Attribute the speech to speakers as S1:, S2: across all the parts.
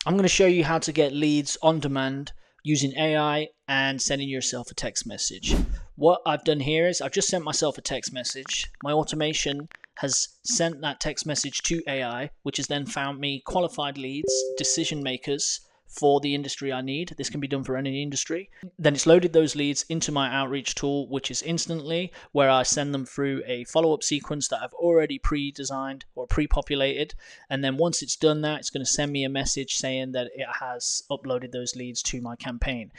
S1: I'm going to show you how to get leads on demand using AI and sending yourself a text message. What I've done here is I've just sent myself a text message. My automation has sent that text message to AI, which has then found me qualified leads, decision makers for the industry I need. This can be done for any industry. Then it's loaded those leads into my outreach tool, which is Instantly, where I send them through a follow-up sequence that I've already pre-designed or pre-populated. And then once it's done that, it's going to send me a message saying that it has uploaded those leads to my campaign.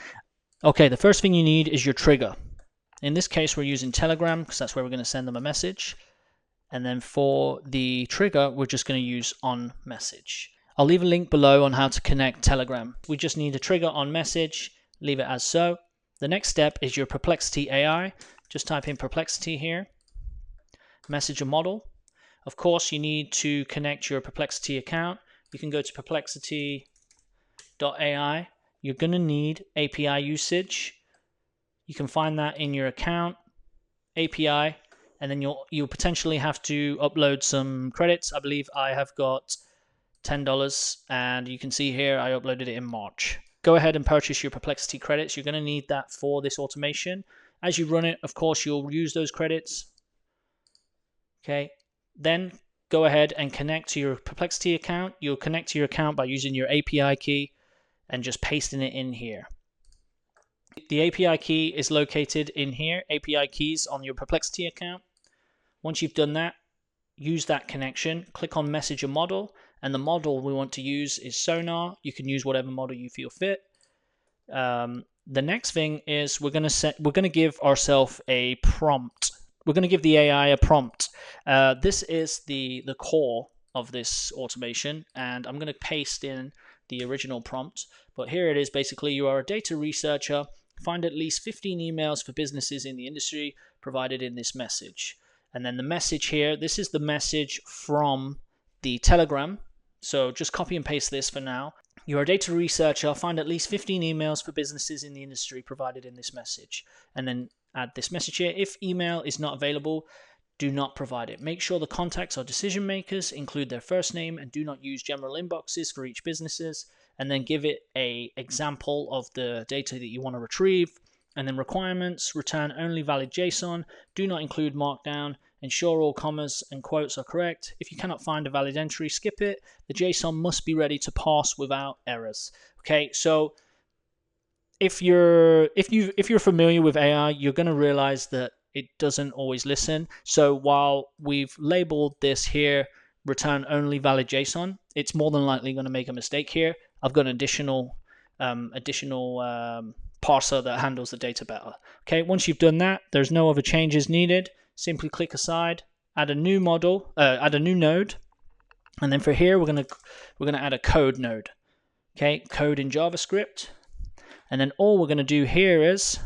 S1: Okay, the first thing you need is your trigger. In this case, we're using Telegram because that's where we're going to send them a message. And then for the trigger, we're just going to use on message. I'll leave a link below on how to connect Telegram. We just need a trigger on message, leave it as so. The next step is your Perplexity AI. Just type in Perplexity here. Message a model. Of course, you need to connect your Perplexity account. You can go to perplexity.ai. You're going to need API usage. You can find that in your account, API, and then you'll potentially have to upload some credits. I believe I have got $10, and you can see here I uploaded it in March. Go ahead and purchase your Perplexity credits. You're going to need that for this automation. As you run it, of course, you'll use those credits. Okay, then go ahead and connect to your Perplexity account. You'll connect to your account by using your API key and just pasting it in here. The API key is located in here, API keys on your Perplexity account. Once you've done that, use that connection, click on message a model, and the model we want to use is Sonar. You can use whatever model you feel fit. The next thing is we're going to give ourselves a prompt. We're going to give the AI a prompt. This is the core of this automation, and I'm going to paste in the original prompt. But here it is. Basically, you are a data researcher. Find at least 15 emails for businesses in the industry provided in this message. And then the message here, this is the message from the Telegram. So just copy and paste this for now. You're a data researcher. Find at least 15 emails for businesses in the industry provided in this message. And then add this message here. If email is not available, do not provide it. Make sure the contacts are decision makers, include their first name, and do not use general inboxes for each businesses. And then give it an example of the data that you want to retrieve. And then requirements, return only valid JSON, do not include markdown, ensure all commas and quotes are correct. If you cannot find a valid entry, skip it. The JSON must be ready to parse without errors. Okay, so if you're familiar with AI, you're going to realize that it doesn't always listen. So while we've labeled this here return only valid JSON, it's more than likely going to make a mistake here. I've got an additional parser that handles the data better. Okay, once you've done that, there's no other changes needed. Simply click aside, add a new model, add a new node, and then for here we're gonna add a code node. Okay, code in JavaScript, and then all we're gonna do here is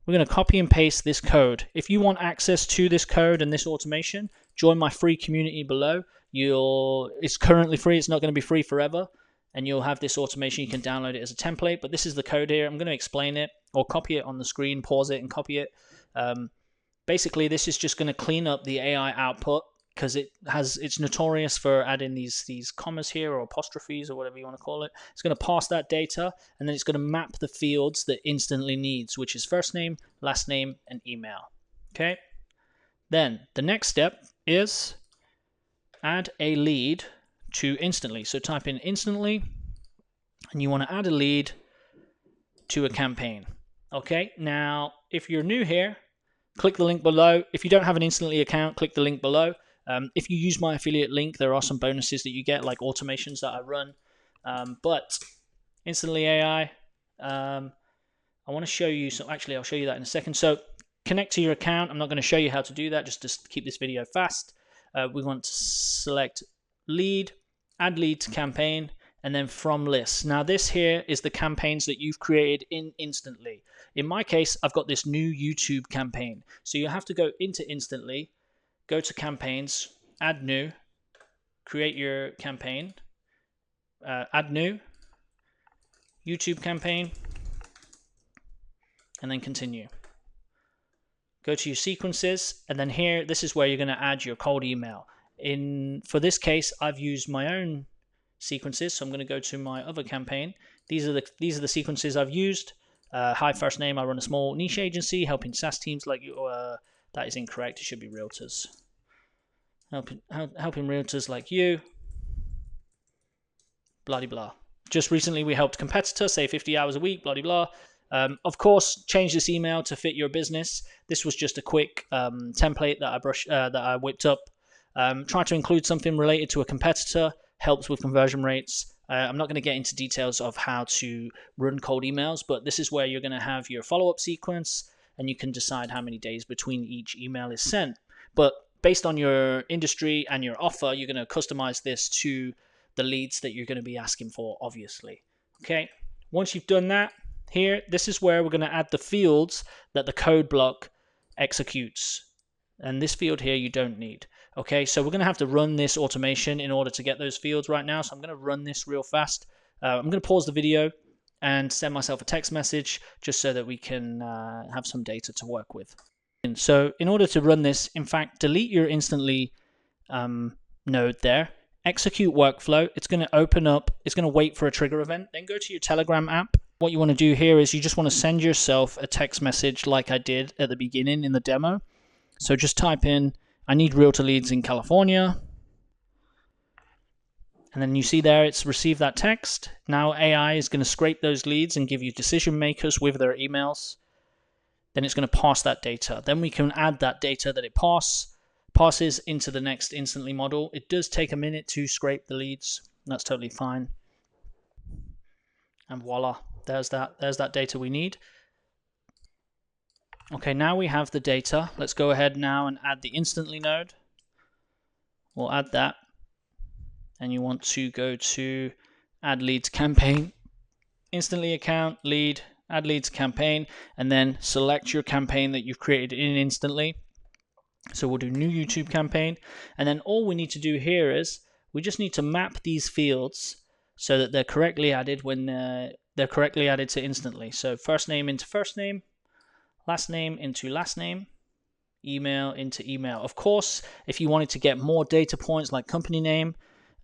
S1: we're gonna copy and paste this code. If you want access to this code and this automation, join my free community below. It's currently free. It's not going to be free forever. And you'll have this automation. You can download it as a template, but this is the code here. I'm going to explain it or copy it on the screen, pause it and copy it. Basically, this is just going to clean up the AI output because it's notorious for adding these commas here or apostrophes or whatever you want to call it. It's going to parse that data, and then it's going to map the fields that Instantly needs, which is first name, last name, and email. Okay. Then the next step is add a lead to Instantly. So type in Instantly, and you want to add a lead to a campaign. Okay, now if you're new here, click the link below. If you don't have an Instantly account, click the link below. If you use my affiliate link, there are some bonuses that you get, like automations that I run. But Instantly AI, I want to show you. So actually, I'll show you that in a second. So connect to your account. I'm not going to show you how to do that, just to keep this video fast. We want to select lead, add lead to campaign, and then from list. Now this here is the campaigns that you've created in Instantly. In my case, I've got this new YouTube campaign. So you have to go into Instantly, go to campaigns, add new, create your campaign, add new, YouTube campaign, and then continue. Go to your sequences, and then here, this is where you're going to add your cold email. For this case, I've used my own sequences. So I'm going to go to my other campaign. These are the sequences I've used. Hi, first name. I run a small niche agency helping SaaS teams like you. That is incorrect. It should be realtors. Helping realtors like you. Blah blah. Just recently, we helped competitor save 50 hours a week. Blah blah. Of course, change this email to fit your business. This was just a quick template that I whipped up. Try to include something related to a competitor. Helps with conversion rates. I'm not going to get into details of how to run cold emails, but this is where you're going to have your follow-up sequence, and you can decide how many days between each email is sent. But based on your industry and your offer, you're going to customize this to the leads that you're going to be asking for, obviously. Okay. Once you've done that, here, this is where we're going to add the fields that the code block executes. And this field here you don't need. Okay, so we're going to have to run this automation in order to get those fields right now. So I'm going to run this real fast. I'm going to pause the video and send myself a text message just so that we can have some data to work with. And so in order to run this, in fact, delete your instantly node there. Execute workflow. It's going to open up. It's going to wait for a trigger event. Then go to your Telegram app. What you want to do here is you just want to send yourself a text message like I did at the beginning in the demo. So just type in, I need realtor leads in California. And then you see there it's received that text. Now AI is going to scrape those leads and give you decision makers with their emails. Then it's going to pass that data. Then we can add that data that it passes into the next instantly model. It does take a minute to scrape the leads. That's totally fine. And voila, there's that data we need. Okay, now we have the data. Let's go ahead now and add the instantly node. We'll add that. And you want to go to add leads campaign, instantly account, lead, add leads campaign, and then select your campaign that you've created in instantly. So we'll do new YouTube campaign. And then all we need to do here is we just need to map these fields so that they're correctly added when they're correctly added to instantly. So first name into first name, last name into last name, email into email. Of course, if you wanted to get more data points like company name,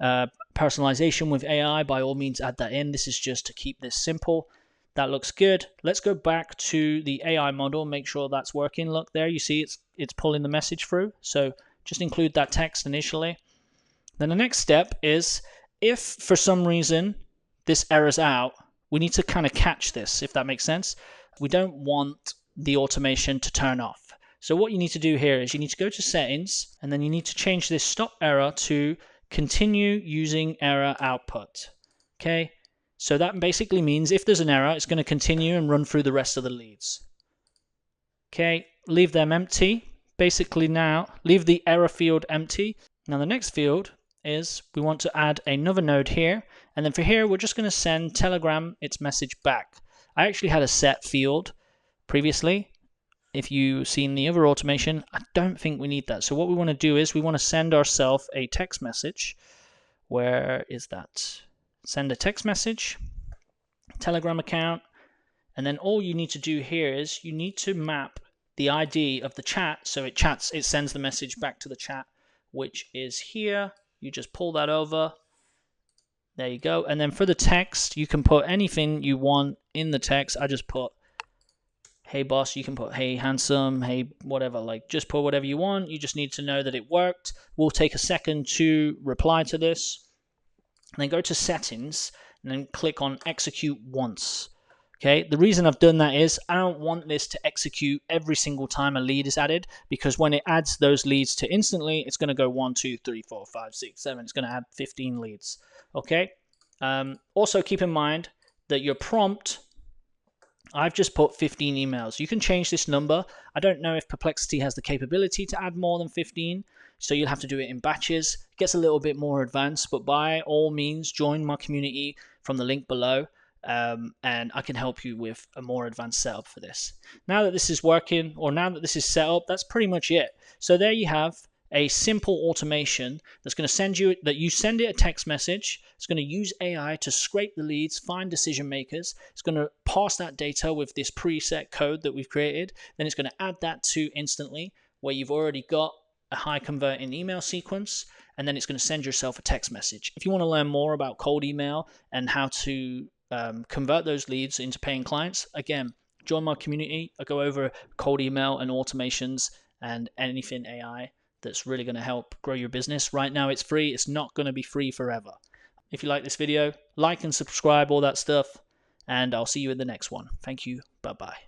S1: personalization with AI, by all means add that in. This is just to keep this simple. That looks good. Let's go back to the AI model, make sure that's working. Look there, you see it's pulling the message through. So just include that text initially. Then the next step is if for some reason this errors out, we need to kind of catch this, if that makes sense. We don't want the automation to turn off. So what you need to do here is you need to go to settings, and then you need to change this stop error to continue using error output. Okay, so that basically means if there's an error, it's going to continue and run through the rest of the leads. Okay, leave them empty. Basically now, leave the error field empty. Now the next field is we want to add another node here, and then for here we're just going to send Telegram its message back. I actually had a set field previously. If you've seen the other automation, I don't think we need that. So what we want to do is we want to send ourselves a text message. Where is that? Send a text message, Telegram account, and then all you need to do here is you need to map the ID of the chat. So it sends the message back to the chat, which is here. You just pull that over. There you go. And then for the text, you can put anything you want in the text. I just put, hey boss. You can put, hey handsome, hey whatever. Like just put whatever you want. You just need to know that it worked. We'll take a second to reply to this. And then go to settings and then click on execute once. Okay, the reason I've done that is I don't want this to execute every single time a lead is added, because when it adds those leads to instantly, it's going to go 1, 2, 3, 4, 5, 6, 7. It's going to add 15 leads. Okay. Also keep in mind that your prompt, I've just put 15 emails. You can change this number. I don't know if Perplexity has the capability to add more than 15, so you'll have to do it in batches. It gets a little bit more advanced, but by all means, join my community from the link below. And I can help you with a more advanced setup for this. Now that this is working, or now that this is set up, that's pretty much it. So there you have a simple automation that's going to send you a text message. It's going to use AI to scrape the leads, find decision makers. It's going to pass that data with this preset code that we've created. Then it's going to add that to instantly, where you've already got a high converting email sequence, and then it's going to send yourself a text message. If you want to learn more about cold email and how to convert those leads into paying clients, again, join my community. I go over cold email and automations and anything AI that's really going to help grow your business. Right now it's free. It's not going to be free forever. If you like this video, like and subscribe, all that stuff, and I'll see you in the next one. Thank you. Bye-bye.